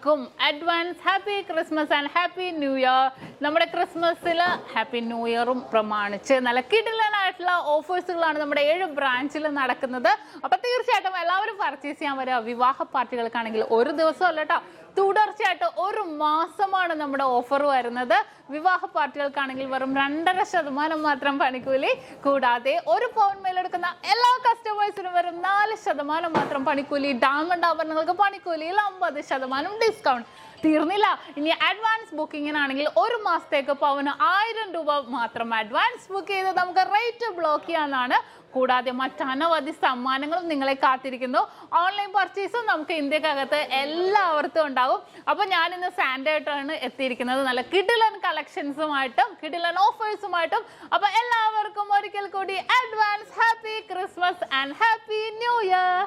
എല്ലാവർക്കും advance happy Christmas and happy new year. നമ്മുടെ ക്രിസ്മസിൽ happy new ഇയറും പ്രമാണിച്ച് നല്ല കിടിലനായിട്ടുള്ള ഓഫേഴ്സുകളാണ് നമ്മുടെ 7 ബ്രാഞ്ചിൽ നടക്കുന്നത്. അപ്പൊ തീർച്ചയായിട്ടും എല്ലാവരും പർച്ചേസ് ചെയ്യാൻ വരിക. വിവാഹ പാർട്ടികൾക്കാണെങ്കിൽ ഒരു ദിവസം അല്ല കേട്ടോ, തുടർച്ചയായിട്ട് 1 മാസമാണ് നമ്മുടെ ഓഫർ വരുന്നത്. വിവാഹ പാർട്ടികൾക്കാണെങ്കിൽ വെറും 2.5% മാത്രം പണിക്കൂലി, കൂടാതെ 1 പൗണ്ട് മേലെടുക്കുന്ന എല്ലാ കസ്റ്റമേഴ്സിനും വെറും 4% മാത്രം പണിക്കൂലി. ഡയമണ്ട് ആഭരണങ്ങൾക്ക് പണിക്കൂലിയിൽ 50% ഡിസ്കൗണ്ട്. തീർന്നില്ല, ഇനി അഡ്വാൻസ് ബുക്കിങ്ങിനാണെങ്കിൽ 1 മാസത്തേക്ക് പവന് 1000 രൂപ മാത്രം അഡ്വാൻസ് ബുക്ക് ചെയ്ത് നമുക്ക് റേറ്റ് ബ്ലോക്ക് ചെയ്യാനാണ്. കൂടാതെ മറ്റനവധി സമ്മാനങ്ങളും നിങ്ങളെ കാത്തിരിക്കുന്നു. ഓൺലൈൻ പർച്ചേസും നമുക്ക് ഇന്ത്യക്കകത്ത് എല്ലാവർക്കും ഉണ്ടാകും. അപ്പൊ ഞാൻ ഇന്ന് സാൻഡായിട്ടാണ് എത്തിയിരിക്കുന്നത്, നല്ല കിടിലൻ കളക്ഷൻസുമായിട്ടും കിടിലൻ ഓഫേഴ്സുമായിട്ടും. അപ്പൊ എല്ലാവർക്കും ഒരിക്കൽ കൂടി advance happy Christmas and happy new year.